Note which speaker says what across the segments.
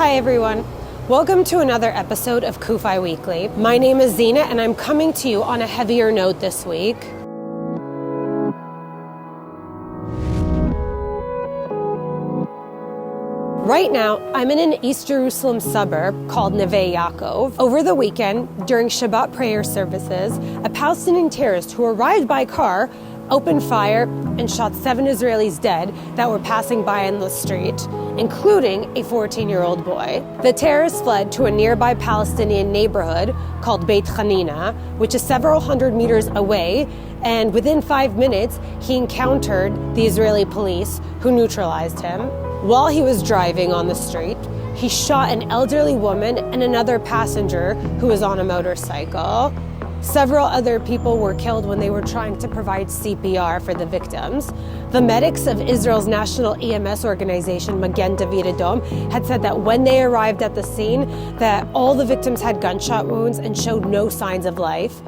Speaker 1: Hi everyone. Welcome to another episode of CUFI Weekly. My name is Zina and I'm coming to you on a heavier note this week. Right now, I'm in an East Jerusalem suburb called Neve Yaakov. Over the weekend, during Shabbat prayer services, a Palestinian terrorist who arrived by car opened fire and shot 7 Israelis dead that were passing by in the street, including a 14-year-old boy. The terrorist fled to a nearby Palestinian neighborhood called Beit Hanina, which is several hundred meters away, and within 5 minutes, he encountered the Israeli police who neutralized him. While he was driving on the street, he shot an elderly woman and another passenger who was on a motorcycle. Several other people were killed when they were trying to provide CPR for the victims. The medics of Israel's national EMS organization, Magen David Adom, had said that when they arrived at the scene, that all the victims had gunshot wounds and showed no signs of life.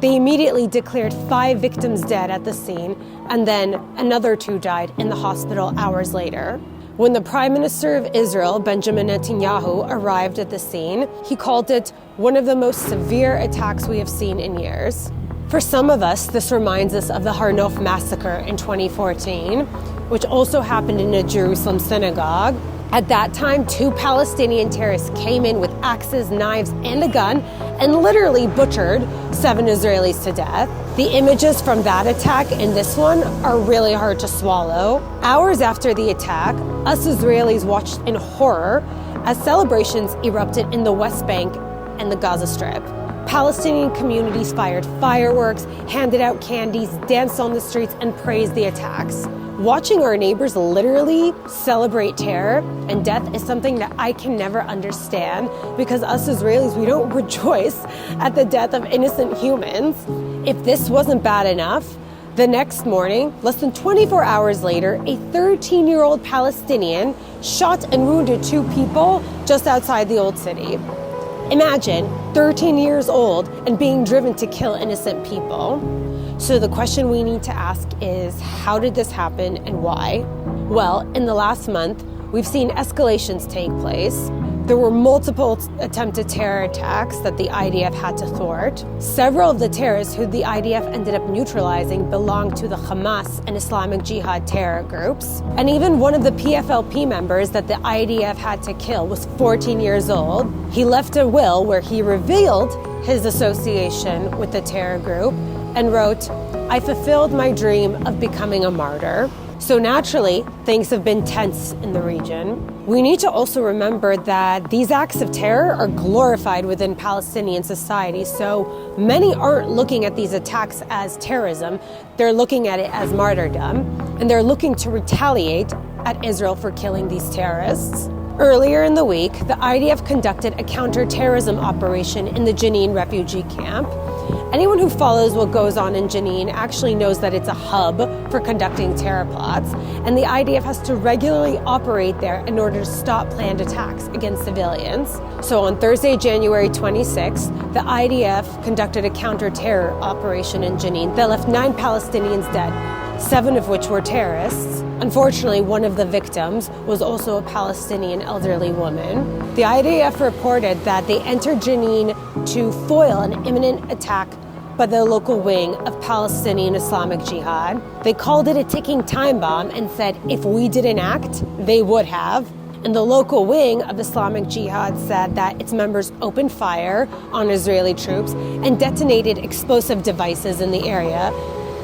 Speaker 1: They immediately declared 5 victims dead at the scene, and then another 2 died in the hospital hours later. When the Prime Minister of Israel, Benjamin Netanyahu, arrived at the scene, he called it one of the most severe attacks we have seen in years. For some of us, this reminds us of the Har Nof massacre in 2014, which also happened in a Jerusalem synagogue. At that time, 2 Palestinian terrorists came in with axes, knives, and a gun and literally butchered 7 Israelis to death. The images from that attack and this one are really hard to swallow. Hours after the attack, us Israelis watched in horror as celebrations erupted in the West Bank and the Gaza Strip. Palestinian communities fired fireworks, handed out candies, danced on the streets, and praised the attacks. Watching our neighbors literally celebrate terror and death is something that I can never understand, because us Israelis, we don't rejoice at the death of innocent humans. If this wasn't bad enough, the next morning, less than 24 hours later, a 13-year-old Palestinian shot and wounded 2 people just outside the old city. Imagine 13 years old and being driven to kill innocent people. So the question we need to ask is, how did this happen and why? Well, in the last month, we've seen escalations take place. There were multiple attempted terror attacks that the IDF had to thwart. Several of the terrorists who the IDF ended up neutralizing belonged to the Hamas and Islamic Jihad terror groups. And even one of the PFLP members that the IDF had to kill was 14 years old. He left a will where he revealed his association with the terror group and wrote, "I fulfilled my dream of becoming a martyr." So naturally, things have been tense in the region. We need to also remember that these acts of terror are glorified within Palestinian society, so many aren't looking at these attacks as terrorism. They're looking at it as martyrdom, and they're looking to retaliate at Israel for killing these terrorists. Earlier in the week, the IDF conducted a counter-terrorism operation in the Jenin refugee camp. Anyone who follows what goes on in Jenin actually knows that it's a hub for conducting terror plots, and the IDF has to regularly operate there in order to stop planned attacks against civilians. So on Thursday, January 26th, the IDF conducted a counter-terror operation in Jenin that left 9 Palestinians dead, 7 of which were terrorists. Unfortunately, one of the victims was also a Palestinian elderly woman. The IDF reported that they entered Jenin to foil an imminent attack by the local wing of Palestinian Islamic Jihad. They called it a ticking time bomb and said if we didn't act, they would have. And the local wing of Islamic Jihad said that its members opened fire on Israeli troops and detonated explosive devices in the area.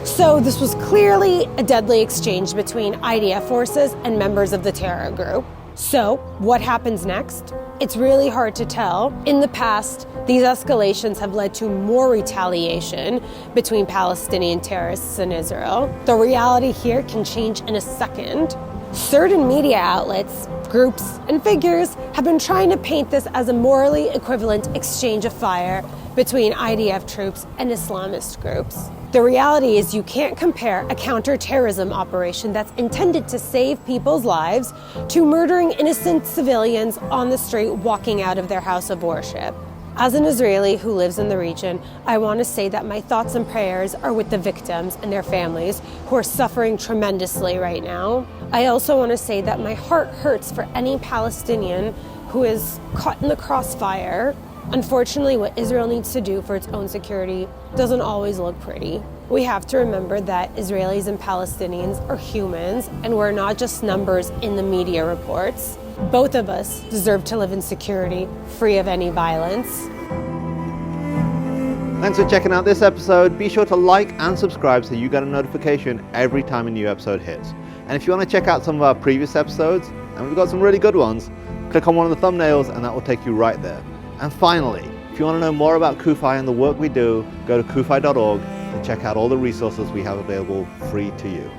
Speaker 1: So this was clearly a deadly exchange between IDF forces and members of the terror group. So what happens next? It's really hard to tell. In the past, these escalations have led to more retaliation between Palestinian terrorists and Israel. The reality here can change in a second. Certain media outlets, groups, and figures have been trying to paint this as a morally equivalent exchange of fire between IDF troops and Islamist groups. The reality is you can't compare a counter-terrorism operation that's intended to save people's lives to murdering innocent civilians on the street walking out of their house of worship. As an Israeli who lives in the region, I want to say that my thoughts and prayers are with the victims and their families who are suffering tremendously right now. I also want to say that my heart hurts for any Palestinian who is caught in the crossfire. Unfortunately, what Israel needs to do for its own security doesn't always look pretty. We have to remember that Israelis and Palestinians are humans, and we're not just numbers in the media reports. Both of us deserve to live in security, free of any violence.
Speaker 2: Thanks for checking out this episode. Be sure to like and subscribe so you get a notification every time a new episode hits. And if you want to check out some of our previous episodes, and we've got some really good ones, click on one of the thumbnails and that will take you right there. And finally, if you want to know more about CUFI and the work we do, go to CUFI.org to check out all the resources we have available free to you.